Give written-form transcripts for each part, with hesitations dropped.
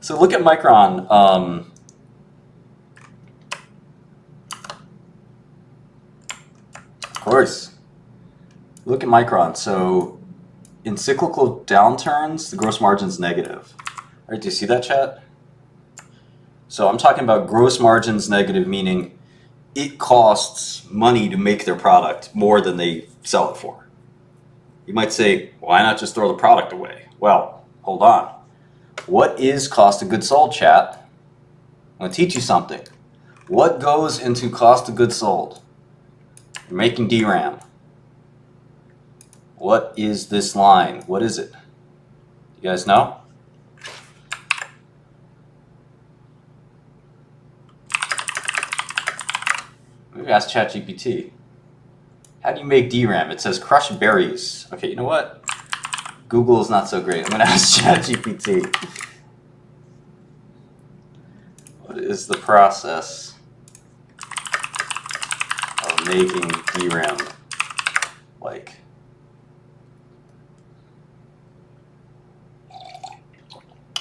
So look at Micron. Of course. Look at Micron. So in cyclical downturns, the gross margin's negative. All right, do you see that, chat? So I'm talking about gross margins negative, meaning it costs money to make their product more than they sell it for. You might say, why not just throw the product away? Well, hold on. What is cost of goods sold, chat? I'm going to teach you something. What goes into cost of goods sold? You're making DRAM. What is this line? What is it? You guys know? Maybe ask ChatGPT. How do you make DRAM? It says crushed berries. Okay, you know what? Google is not so great. I'm going to ask ChatGPT. What is the process of making DRAM like?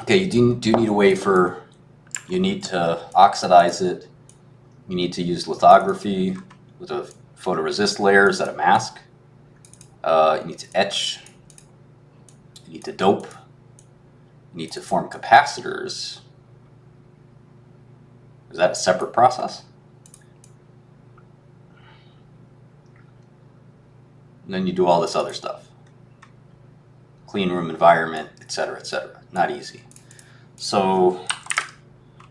Okay, you do need a wafer. You need to oxidize it. You need to use lithography with a photoresist layers that a mask. You need to etch. You need to dope. You need to form capacitors. Is that a separate process? And then you do all this other stuff. Clean room environment, etc., etc. Not easy. So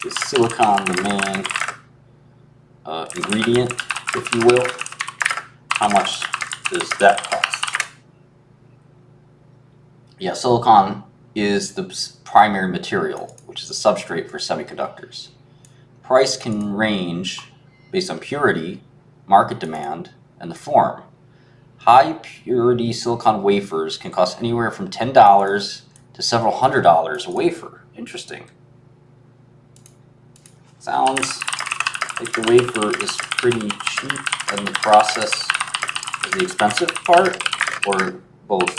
is silicon the main ingredient, if you will? How much does that cost? Yeah, silicon is the primary material, which is the substrate for semiconductors. Price can range based on purity, market demand, and the form. High purity silicon wafers can cost anywhere from $10 to several $100s a wafer. Interesting. Sounds like the wafer is pretty cheap and the process is the expensive part, or both?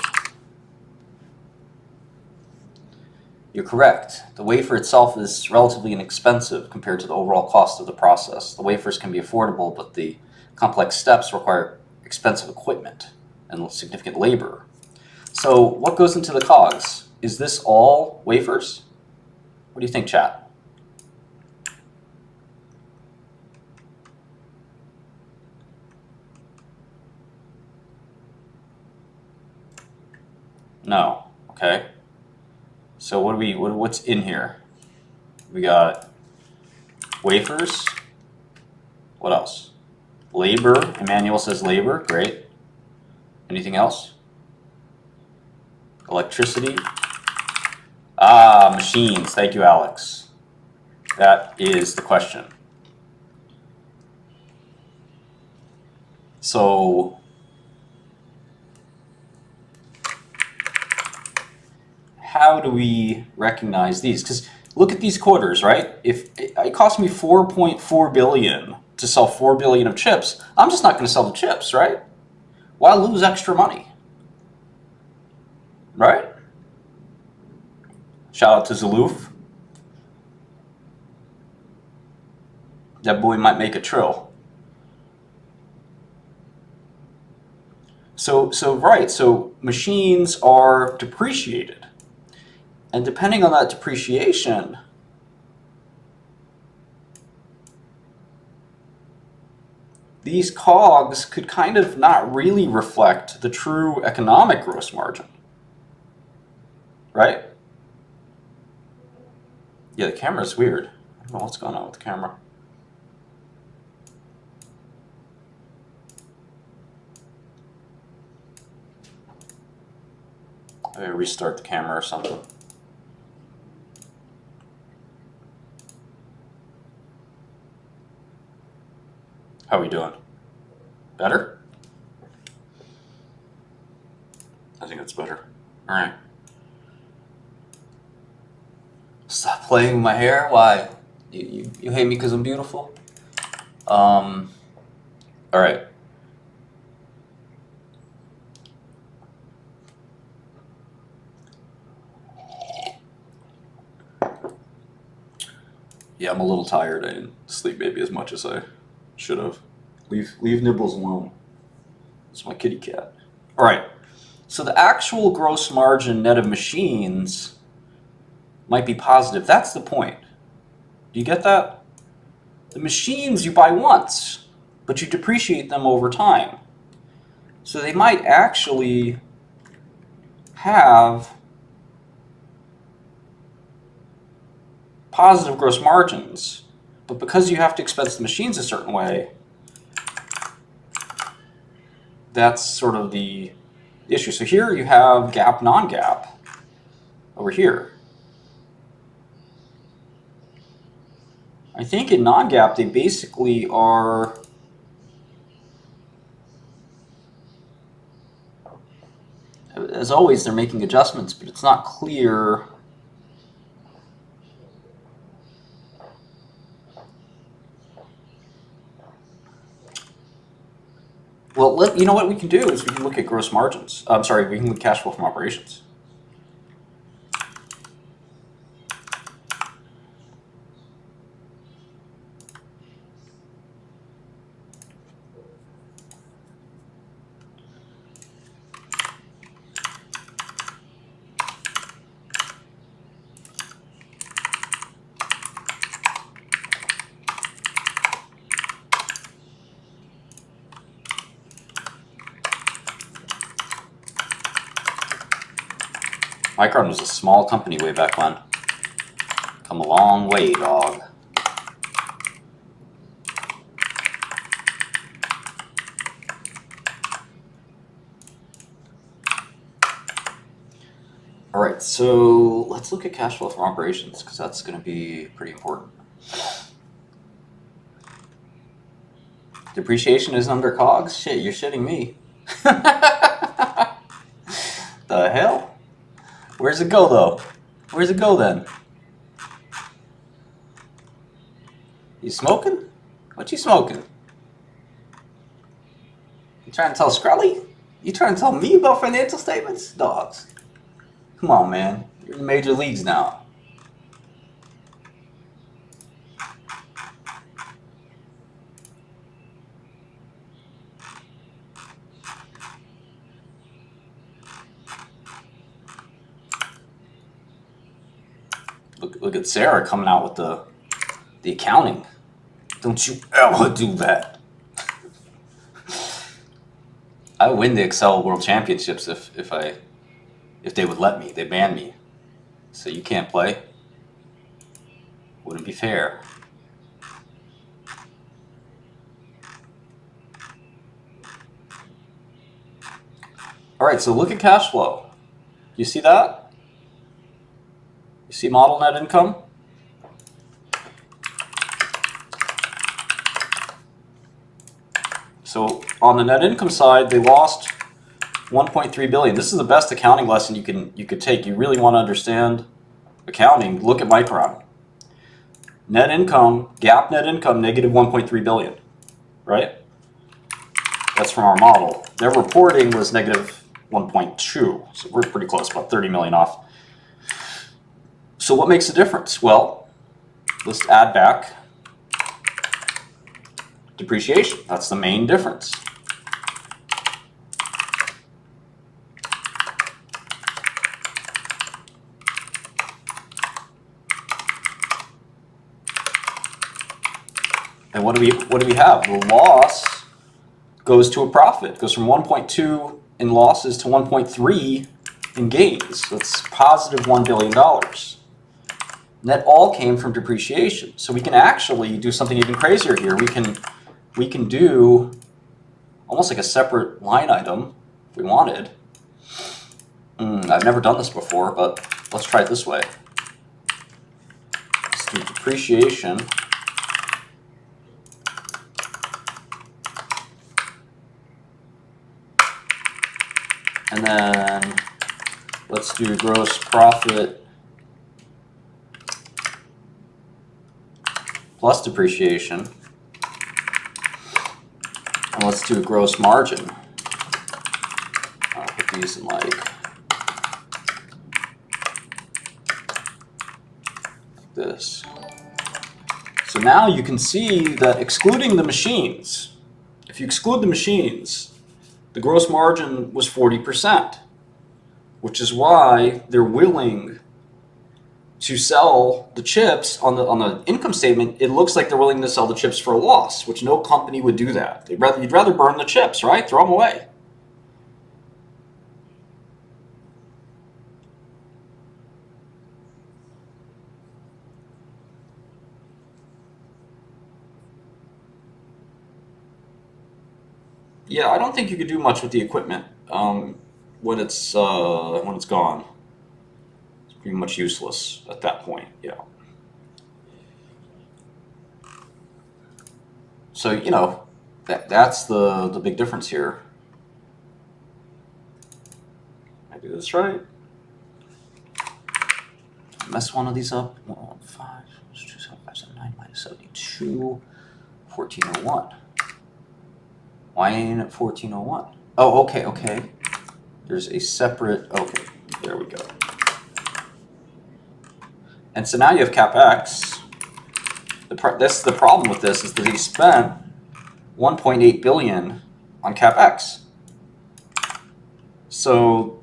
You're correct. The wafer itself is relatively inexpensive compared to the overall cost of the process. The wafers can be affordable, but the complex steps require expensive equipment and significant labor. So what goes into the COGS? Is this all wafers? What do you think, chat? No. Okay. So what's in here? We got wafers. What else? Labor. Emmanuel says labor. Great. Anything else? Electricity. Ah, machines. Thank you, Alex. That is the question. So how do we recognize these? Because look at these quarters, right? If it cost me $4.4 billion to sell 4 billion of chips, I'm just not going to sell the chips, right? Why lose extra money? Right? Shout out to Zaloof. That boy might make a trill. So machines are depreciated. And depending on that depreciation, these COGS could kind of not really reflect the true economic gross margin. Right? Yeah, the camera's weird. I don't know what's going on with the camera. I restart the camera or something. How are we doing? Better? I think it's better. All right. Stop playing with my hair. Why? You hate me because I'm beautiful? All right. Yeah, I'm a little tired. I didn't sleep maybe as much as I should have. Leave Nibbles alone. It's my kitty cat. All right. So the actual gross margin net of machines might be positive. That's the point. Do you get that? The machines you buy once, but you depreciate them over time. So they might actually have positive gross margins, but because you have to expense the machines a certain way, that's sort of the issue. So here you have GAAP, non-GAAP over here. I think in non-GAAP they basically are as always they're making adjustments, but it's not clear. Well, you know what we can do is we can look at gross margins. I'm sorry, we can look at cash flow from operations. Micron was a small company way back when. Come a long way, dog. All right, so let's look at cash flow from operations because that's going to be pretty important. Depreciation is under COGS? Shit, you're shitting me. The hell? Where's it go, though? Where's it go, then? You smoking? What you smoking? You trying to tell Shkreli? You trying to tell me about financial statements? Dogs. Come on, man. You're in the major leagues now. Look at Sarah coming out with the accounting. Don't you ever do that. I would win the Excel World Championships if they would let me. They ban me. So you can't play. Wouldn't be fair. All right, so look at cash flow. You see that? You see model net income? So on the net income side, they lost 1.3 billion. This is the best accounting lesson you could take. You really want to understand accounting, look at Micron. Net income, GAAP net income, negative 1.3 billion, right? That's from our model. Their reporting was negative 1.2, so we're pretty close, about 30 million off. So what makes the difference? Well, let's add back depreciation. That's the main difference. And what do we have? The loss goes to a profit. It goes from 1.2 in losses to 1.3 in gains. That's positive $1 billion. And that all came from depreciation. So we can actually do something even crazier here. We can do almost like a separate line item if we wanted. I've never done this before, but let's try it this way. Let's do depreciation. And then let's do gross profit plus depreciation. And let's do gross margin. I'll put these in like this. So now you can see that excluding the machines, if you exclude the machines, the gross margin was 40%, which is why they're willing to sell the chips on the income statement. It looks like they're willing to sell the chips for a loss, which no company would do that. You'd rather burn the chips, right? Throw them away. Yeah, I don't think you could do much with the equipment when it's gone. It's pretty much useless at that point. Yeah. So that's the big difference here. I do this right. Mess one of these up. 115, 27579 minus 72, 1401. Why ain't it 1401? Oh, okay. There's a separate, okay, there we go. And so now you have CapEx. The problem with this is that he spent 1.8 billion on CapEx. So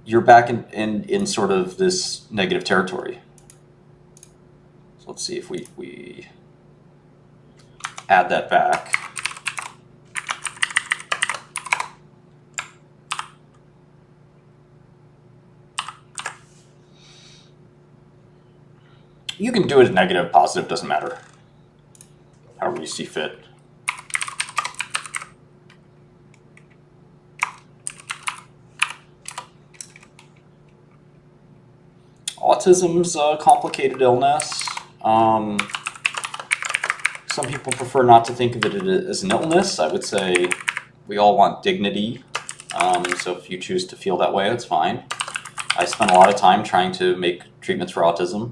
you're back in sort of this negative territory. So let's see if we add that back. You can do it negative, positive, doesn't matter. However you see fit. Autism's a complicated illness. Some people prefer not to think of it as an illness. I would say we all want dignity. So if you choose to feel that way, that's fine. I spent a lot of time trying to make treatments for autism.